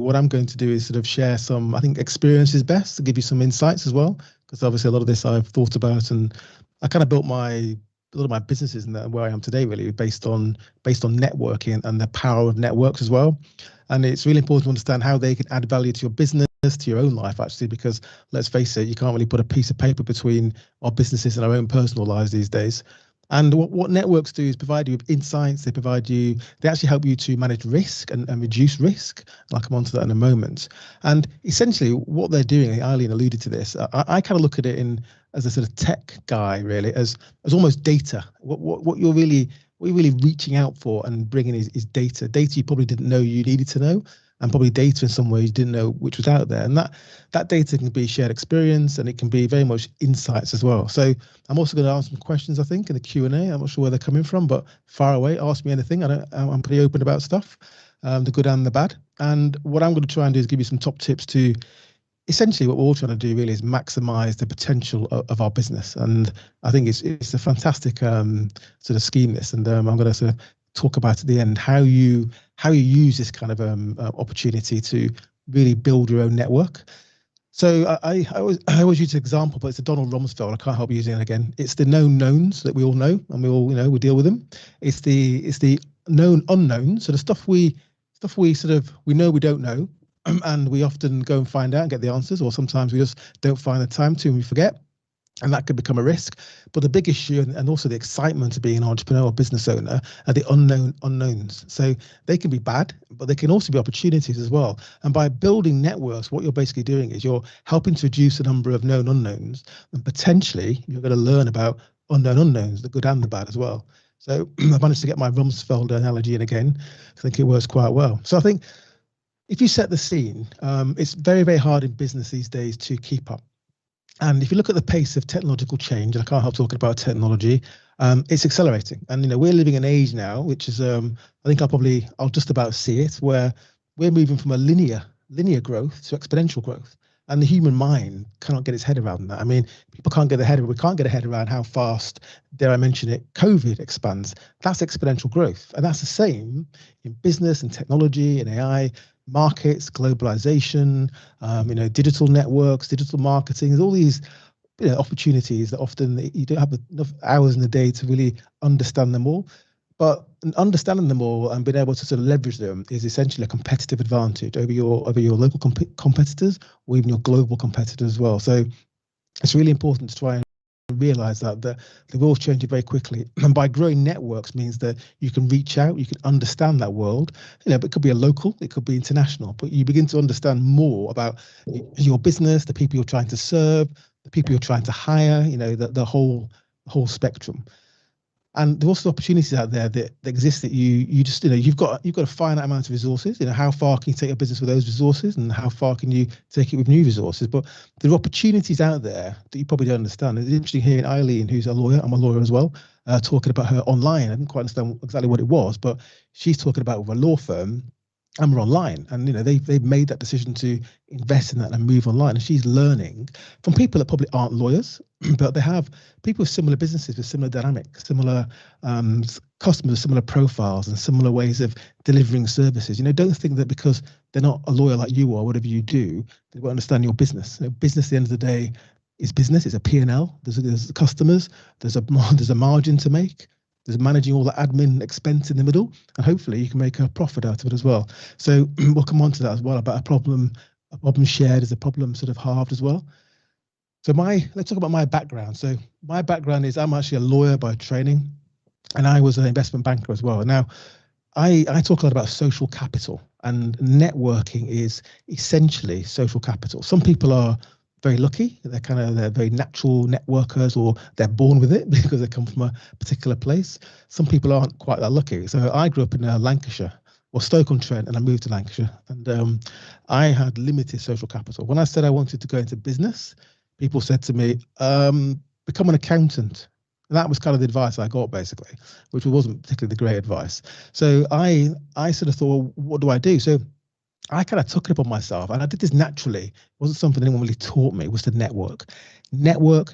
what I'm going to do is sort of share some, I think experience is best to give you some insights as well, because obviously a lot of this I've thought about, and I kind of built a lot of my businesses and where I am today really based on networking and the power of networks as well. And it's really important to understand how they can add value to your business, to your own life actually, because let's face it, you can't really put a piece of paper between our businesses and our own personal lives these days. And what networks do is provide you with insights. They actually help you to manage risk and reduce risk. I'll come on to that in a moment. And essentially what they're doing, Eileen alluded to this, I kind of look at it as a sort of tech guy, really, as almost data. What you're really reaching out for and bringing is data. Data you probably didn't know you needed to know, and probably data in some ways you didn't know which was out there. And that data can be shared experience, and it can be very much insights as well. So I'm also going to ask some questions, I think, in the Q&A. I'm not sure where they're coming from, but far away, ask me anything. I'm pretty open about stuff, the good and the bad. And what I'm going to try and do is give you some top tips to essentially what we're all trying to do really is maximize the potential of our business. And I think it's a fantastic sort of scheme, this. And I'm going to sort of talk about at the end how you use this kind of opportunity to really build your own network. So I always use an example, but it's a Donald Rumsfeld. I can't help using it again. It's the known knowns that we all know, and we all we deal with them. It's the known unknowns, so the stuff we know we don't know, and we often go and find out and get the answers, or sometimes we just don't find the time to and we forget. And that could become a risk. But the big issue and also the excitement of being an entrepreneur or business owner are the unknowns. So they can be bad, but they can also be opportunities as well. And by building networks, what you're basically doing is you're helping to reduce the number of known unknowns, and potentially you're going to learn about unknown unknowns, the good and the bad as well. So I've managed to get my Rumsfeld analogy in again. I think it works quite well. So I think if you set the scene, it's very, very hard in business these days to keep up. And if you look at the pace of technological change, and I can't help talking about technology, it's accelerating. And we're living in an age now, which is I think I'll just about see it, where we're moving from a linear growth to exponential growth. And the human mind cannot get its head around that. I mean, we can't get a head around how fast, dare I mention it, COVID expands. That's exponential growth. And that's the same in business and technology and AI. Markets, globalization, digital networks, digital marketing. There's all these opportunities that often you don't have enough hours in the day to really understand them all. But understanding them all and being able to sort of leverage them is essentially a competitive advantage over your local competitors, or even your global competitors as well. So it's really important to try and realize that the world's changing very quickly, and by growing networks means that you can reach out, you can understand that world. But it could be a local, it could be international, but you begin to understand more about your business, the people you're trying to serve, the people you're trying to hire, the whole spectrum. And there are also opportunities out there that exist that you just you've got a finite amount of resources. How far can you take your business with those resources, and how far can you take it with new resources? But there are opportunities out there that you probably don't understand. It's interesting hearing Eileen, who's a lawyer. I'm a lawyer as well, talking about her online. I didn't quite understand exactly what it was, but she's talking about with a law firm, and we're online, and they've made that decision to invest in that and move online. And she's learning from people that probably aren't lawyers, but they have people with similar businesses, with similar dynamics, similar customers, similar profiles, and similar ways of delivering services. Don't think that because they're not a lawyer like you or whatever you do, they won't understand your business. Business at the end of the day is business. It's a P&L. There's customers. There's a margin to make. There's managing all the admin expense in the middle, and hopefully you can make a profit out of it as well. So we'll come on to that as well, about a problem shared is a problem sort of halved as well. So let's talk about my background. So my background is I'm actually a lawyer by training, and I was an investment banker as well. Now, I talk a lot about social capital, and networking is essentially social capital. Some people are very lucky. They're very natural networkers, or they're born with it because they come from a particular place. Some people aren't quite that lucky. So I grew up in Lancashire, or Stoke-on-Trent, and I moved to Lancashire. And I had limited social capital. When I said I wanted to go into business, people said to me, become an accountant. And that was kind of the advice I got, basically, which wasn't particularly the great advice. So I sort of thought, well, what do I do? So I kind of took it upon myself, and I did this naturally. It wasn't something anyone really taught me. It was to network, and network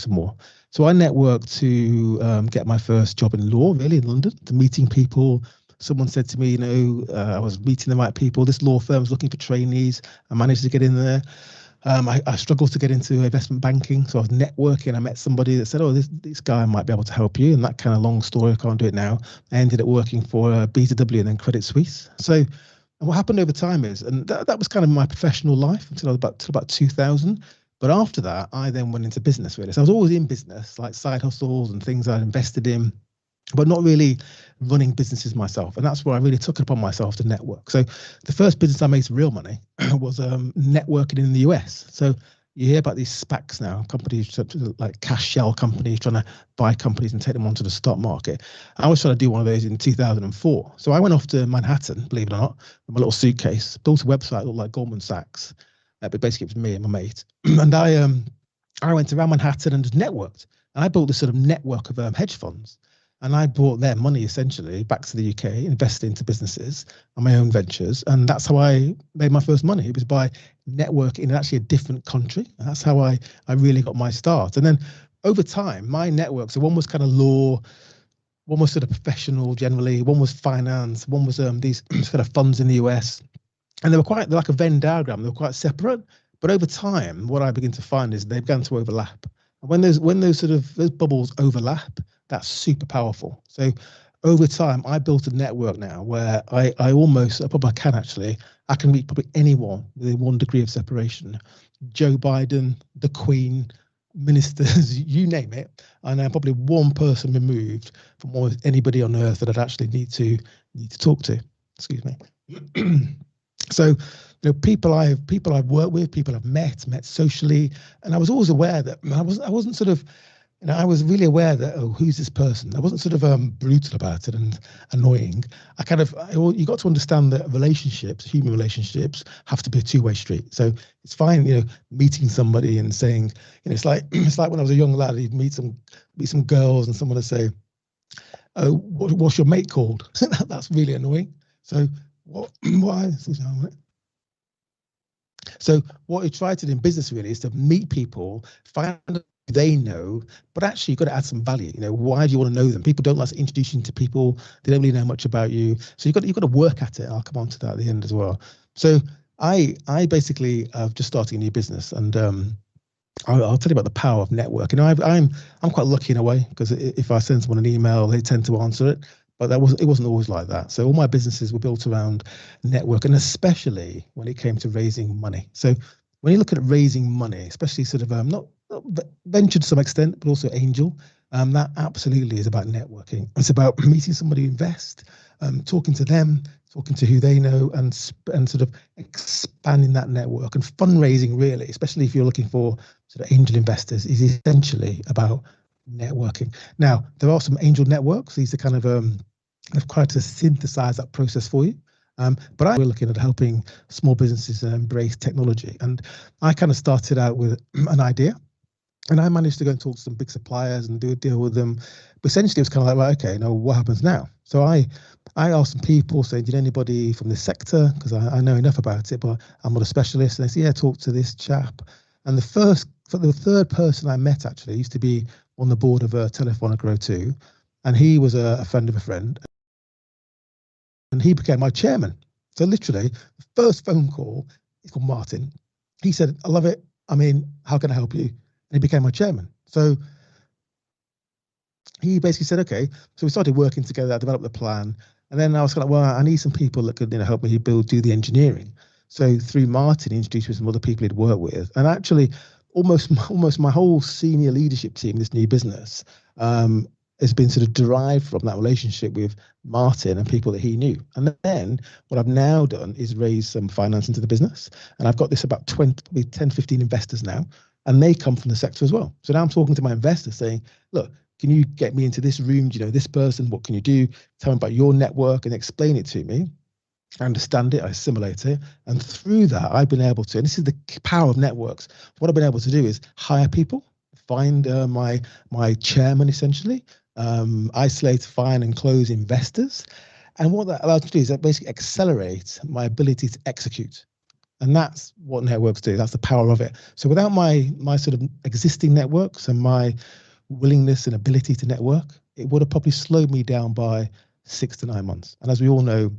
some more. So I networked to get my first job in law, really, in London, to meeting people, someone said to me, I was meeting the right people. This law firm's looking for trainees. I managed to get in there. I struggled to get into investment banking, so I was networking. I met somebody that said, "Oh, this guy might be able to help you." And that kind of long story, I can't do it now. I ended up working for BTW and then Credit Suisse. So, and what happened over time is, and that was kind of my professional life until about 2000. But after that, I then went into business really. So I was always in business, like side hustles and things I invested in, but not really running businesses myself. And that's where I really took it upon myself to network. So the first business I made some real money was networking in the US. So you hear about these SPACs now, companies like cash shell companies trying to buy companies and take them onto the stock market. I was trying to do one of those in 2004. So I went off to Manhattan, believe it or not, with my little suitcase, built a website that looked like Goldman Sachs. But basically it was me and my mate. And I went around Manhattan and just networked. And I built this sort of network of hedge funds. And I brought their money essentially back to the UK, invested into businesses and my own ventures. And that's how I made my first money. It was by networking in actually a different country. And that's how I really got my start. And then over time, my network, so one was kind of law, one was sort of professional generally, one was finance, one was these kind of funds in the US. And they're like a Venn diagram. They were quite separate. But over time, what I begin to find is they began to overlap. And when those bubbles overlap, that's super powerful. So over time, I built a network now where I probably can actually, I can meet probably anyone within 1 degree of separation. Joe Biden, the Queen, ministers, you name it. And I'm probably one person removed from almost anybody on earth that I'd actually need to talk to. Excuse me. So, people I've worked with, people I've met socially, and I was always aware that I wasn't sort of, I was really aware that, oh, who's this person? I wasn't sort of brutal about it and annoying. You got to understand that human relationships, have to be a two-way street. So it's fine, meeting somebody and saying, it's like when I was a young lad, you'd meet some girls and someone would say, oh, what's your mate called? That's really annoying. So So what we try to do in business really is to meet people, find out who they know, but actually you've got to add some value. Why do you want to know them? People don't like to introduce you to people. They don't really know much about you. So you've got to work at it. I'll come on to that at the end as well. So I basically have just started a new business, and I'll tell you about the power of networking. I'm quite lucky in a way, because if I send someone an email, they tend to answer it. But it wasn't always like that. So all my businesses were built around network, and especially when it came to raising money. So when you look at raising money, especially sort of not venture to some extent, but also angel, that absolutely is about networking. It's about meeting somebody who invest, talking to them, talking to who they know, and sort of expanding that network. And fundraising really, especially if you're looking for sort of angel investors, is essentially about networking. Now, there are some angel networks. These are kind of I've tried to synthesize that process for you. But we're looking at helping small businesses embrace technology. And I kind of started out with an idea, and I managed to go and talk to some big suppliers and do a deal with them. But essentially, it was kind of like, well, okay, now what happens now? So I asked some people, saying, do you know anybody from this sector? Because I know enough about it, but I'm not a specialist. And they said, yeah, talk to this chap. And the third person I met actually used to be on the board of Telefonica O2, and he was a friend of a friend, and he became my chairman. So literally, the first phone call, he's called Martin. He said, I love it. I mean, how can I help you? And he became my chairman. So he basically said, okay. So we started working together. I developed the plan. And then I was kind of, well, I need some people that could help me do the engineering. So through Martin, he introduced me to some other people he'd worked with. And actually, almost my whole senior leadership team, this new business, has been sort of derived from that relationship with Martin and people that he knew. And then what I've now done is raise some finance into the business. And I've got this about 10, 15 investors now, and they come from the sector as well. So now I'm talking to my investors saying, look, can you get me into this room? Do you know this person? What can you do? Tell me about your network and explain it to me. I understand it, I assimilate it. And through that, I've been able to, and this is the power of networks, what I've been able to do is hire people, find my chairman essentially, isolate, find and close investors. And what that allows me to do is that basically accelerate my ability to execute. And that's what networks do. That's the power of it. So without my sort of existing networks and my willingness and ability to network, it would have probably slowed me down by 6 to 9 months. And as we all know,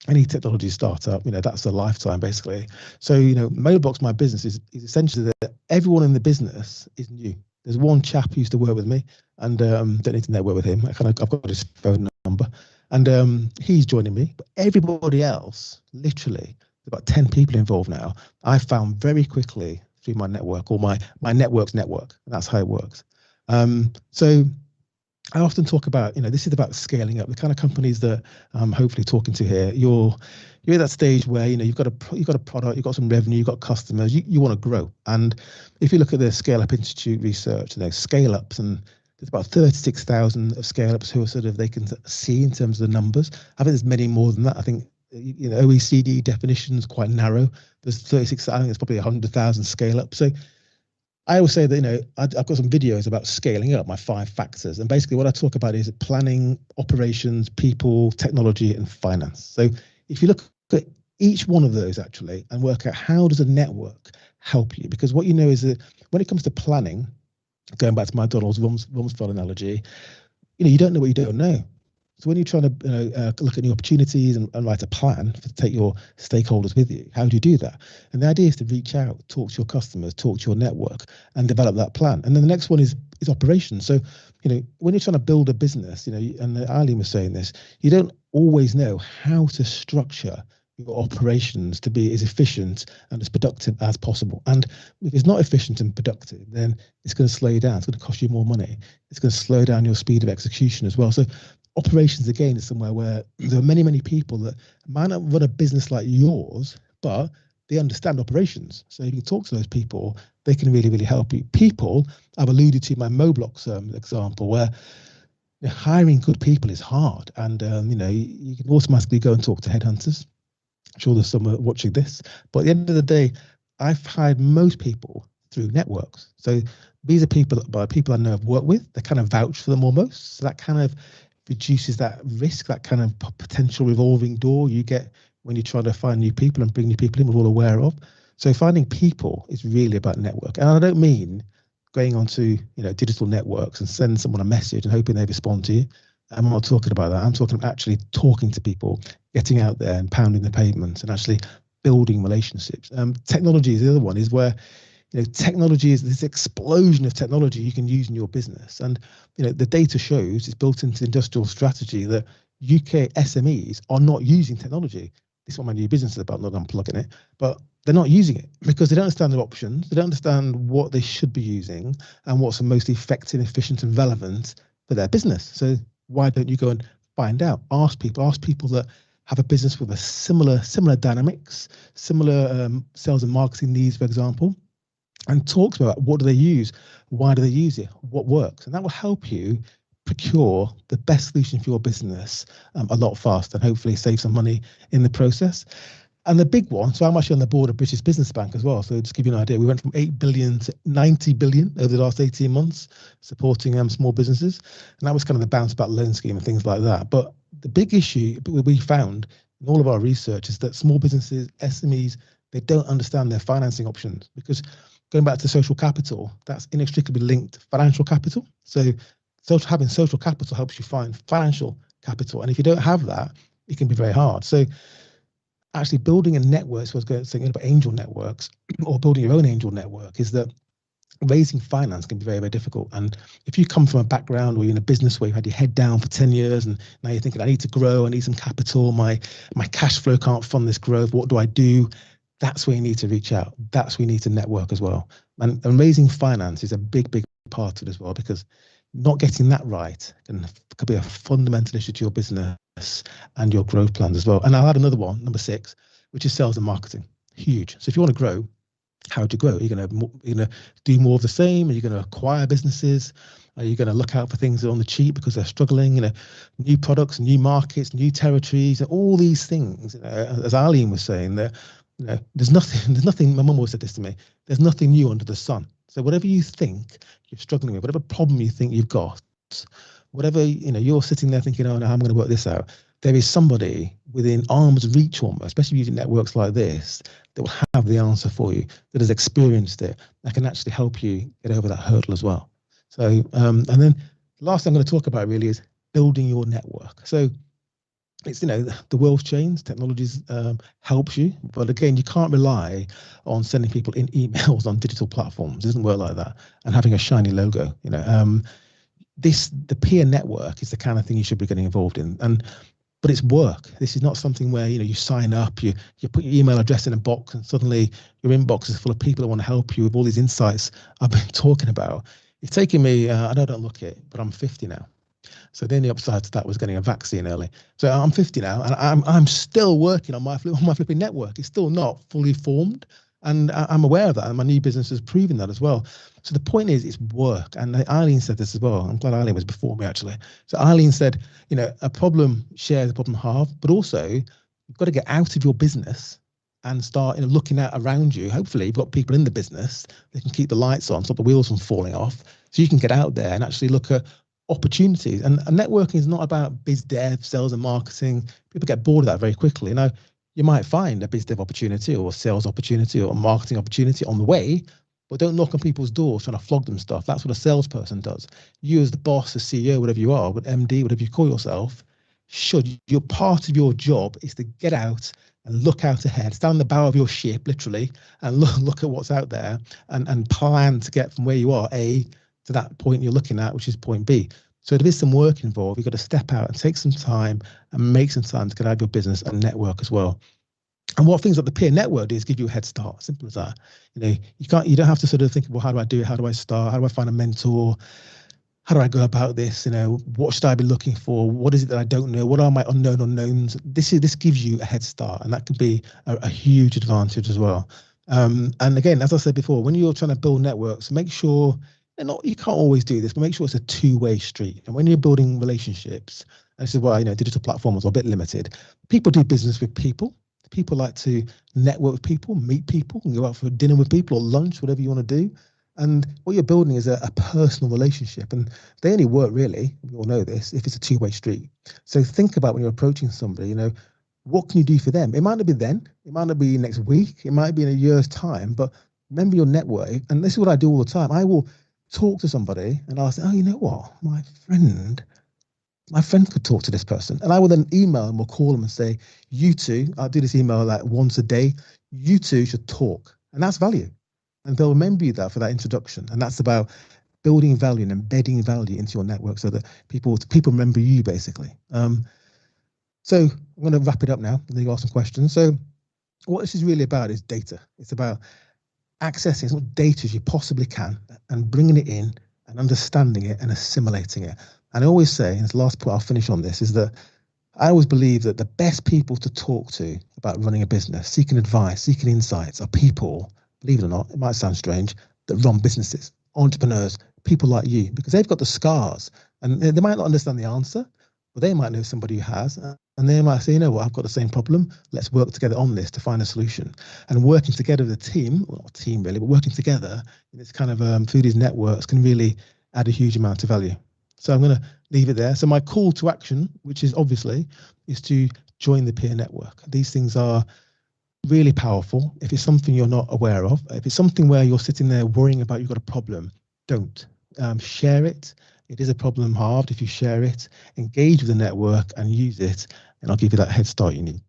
any technology startup, that's a lifetime basically. So, Mobox, my business, is essentially that everyone in the business is new. There's one chap who used to work with me, and don't need to network with him. I've got his phone number, and he's joining me. But everybody else, literally, about 10 people involved now, I found very quickly through my network, or my network's network. And that's how it works. So I often talk about, this is about scaling up. The kind of companies that I'm hopefully talking to here, you're at that stage where, you've got a product, you've got some revenue, you've got customers, you want to grow. And if you look at the Scale Up Institute research, scale ups, and there's about 36,000 of scale ups who are they can see in terms of the numbers. I think there's many more than that. I think, OECD definition is quite narrow. There's 36, I think there's probably 100,000 scale ups. So I always say that, I've got some videos about scaling up, my 5 factors. And basically what I talk about is planning, operations, people, technology, and finance. So if you look at each one of those actually and work out how does a network help you? Because what you know is that when it comes to planning, going back to my Donald's Rumsfeld analogy, you don't know what you don't know. So when you're trying to look at new opportunities and write a plan to take your stakeholders with you, how do you do that? And the idea is to reach out, talk to your customers, talk to your network, and develop that plan. And then the next one is operations. So, when you're trying to build a business, and Eileen was saying this, you don't always know how to structure your operations to be as efficient and as productive as possible. And if it's not efficient and productive, then it's going to slow you down. It's going to cost you more money. It's going to slow down your speed of execution as well. So operations, again, is somewhere where there are many, many people that might not run a business like yours, but they understand operations. So if you talk to those people, they can really, really help you. People, I've alluded to my Moblox example, where hiring good people is hard. And, you can automatically go and talk to headhunters. I'm sure there's some watching this. But at the end of the day, I've hired most people through networks. So these are people I know I've worked with. They kind of vouch for them almost. So that kind of reduces that risk, that kind of potential revolving door you get when you try to find new people and bring new people in, we're all aware of. So finding people is really about network. And I don't mean going onto digital networks and sending someone a message and hoping they respond to you. I'm not talking about that. I'm talking about actually talking to people, getting out there and pounding the pavement and actually building relationships. Technology is the other one, is where technology is this explosion of technology you can use in your business. And, the data shows it's built into industrial strategy that UK SMEs are not using technology. This is what my new business is about, not unplugging it, but they're not using it because they don't understand their options. They don't understand what they should be using and what's the most effective, efficient, and relevant for their business. So why don't you go and find out? Ask people that have a business with a similar dynamics, similar sales and marketing needs, for example, and talk about what do they use, why do they use it, what works, and that will help you procure the best solution for your business a lot faster and hopefully save some money in the process. And the big one, so I'm actually on the board of British Business Bank as well. So just to give you an idea, we went from 8 billion to 90 billion over the last 18 months, supporting small businesses. And that was kind of the bounce back loan scheme and things like that. But the big issue we found in all of our research is that small businesses, SMEs, they don't understand their financing options, because going back to social capital, that's inextricably linked to financial capital. So having social capital helps you find financial capital. And if you don't have that, it can be very hard. So actually building a network, so I was saying about angel networks or building your own angel network, is that raising finance can be very, very difficult. And if you come from a background or you're in a business where you've had your head down for 10 years and now you're thinking, I need to grow, I need some capital, my cash flow can't fund this growth, what do I do? That's where you need to reach out. That's where you need to network as well. And raising finance is a big, big part of it as well, because not getting that right could be a fundamental issue to your business and your growth plans as well. And I'll add another one, number 6, which is sales and marketing. Huge. So if you want to grow, how to grow? Are you going to do more of the same? Are you going to acquire businesses? Are you going to look out for things that are on the cheap because they're struggling? New products, new markets, new territories, all these things. As Eileen was saying, there's nothing. My mum always said this to me. There's nothing new under the sun. So whatever you think you're struggling with, whatever problem you think you've got, whatever you're sitting there thinking, oh no, I'm going to work this out. There is somebody within arm's reach almost, especially using networks like this, that will have the answer for you, that has experienced it, that can actually help you get over that hurdle as well. So, and then the last thing I'm going to talk about really is building your network. So it's, the world's changed, technologies helps you, but again, you can't rely on sending people in emails on digital platforms. It doesn't work like that. And having a shiny logo, the peer network is the kind of thing you should be getting involved in. But it's work. This is not something where you sign up, you put your email address in a box, and suddenly your inbox is full of people who want to help you with all these insights I've been talking about. It's taken me, I know I don't look it, but I'm 50 now. So the only upside to that was getting a vaccine early. So I'm 50 now, and I'm still working on my flipping network. It's still not fully formed, and I'm aware of that. And my new business has proven that as well. So the point is, it's work. And Eileen said this as well. I'm glad Eileen was before me, actually. So Eileen said, a problem shared, a problem halved, but also you've got to get out of your business and start looking at around you. Hopefully, you've got people in the business that can keep the lights on, stop the wheels from falling off, so you can get out there and actually look at opportunities. And networking is not about biz dev, sales and marketing. People get bored of that very quickly. You might find a biz dev opportunity or a sales opportunity or a marketing opportunity on the way, but don't knock on people's doors trying to flog them stuff. That's what a salesperson does. You as the boss, the CEO, whatever you are, but MD, whatever you call yourself, your part of your job is to get out and look out ahead, stand on the bow of your ship, literally, and look at what's out there and plan to get from where you are, A, to that point you're looking at, which is point B. So there is some work involved. You've got to step out and take some time and make some time to get out of your business and network as well. And what things like the peer network do is give you a head start. Simple as that. You don't have to sort of think, well, how do I do it? How do I start? How do I find a mentor? How do I go about this? What should I be looking for? What is it that I don't know? What are my unknown unknowns? This gives you a head start, and that can be a huge advantage as well. And again, as I said before, when you're trying to build networks, make sure you can't always do this, but make sure it's a two-way street. And when you're building relationships, and this is why digital platforms are a bit limited. People do business with people. People like to network with people, meet people, and go out for dinner with people or lunch, whatever you want to do. And what you're building is a personal relationship, and they only work really, we all know this, if it's a two-way street. So think about when you're approaching somebody, what can you do for them? It might not be then, it might not be next week, it might be in a year's time, but remember your network. And this is what I do all the time. I will talk to somebody and I'll say, oh, you know what, my friend could talk to this person. And I will then email them or call them and say, you two, I'll do this email like once a day, you two should talk. And that's value. And they'll remember you that for that introduction. And that's about building value and embedding value into your network so that people remember you, basically. So I'm going to wrap it up now. And then you ask some questions. So what this is really about is data. It's about accessing as much data as you possibly can and bringing it in and understanding it and assimilating it. And I always say, and the last point I'll finish on this, is that I always believe that the best people to talk to about running a business, seeking advice, seeking insights, are people, believe it or not, it might sound strange, that run businesses, entrepreneurs, people like you, because they've got the scars and they might not understand the answer, but they might know somebody who has, and they might say, you know what, I've got the same problem. Let's work together on this to find a solution. And working together with a team, well, not a team really, but working together in this kind of through these networks can really add a huge amount of value. So I'm going to leave it there. So my call to action, which is obviously, is to join the peer network. These things are really powerful. If it's something you're not aware of, if it's something where you're sitting there worrying about you've got a problem, don't. Share it. It is a problem halved if you share it. Engage with the network and use it, and I'll give you that head start you need.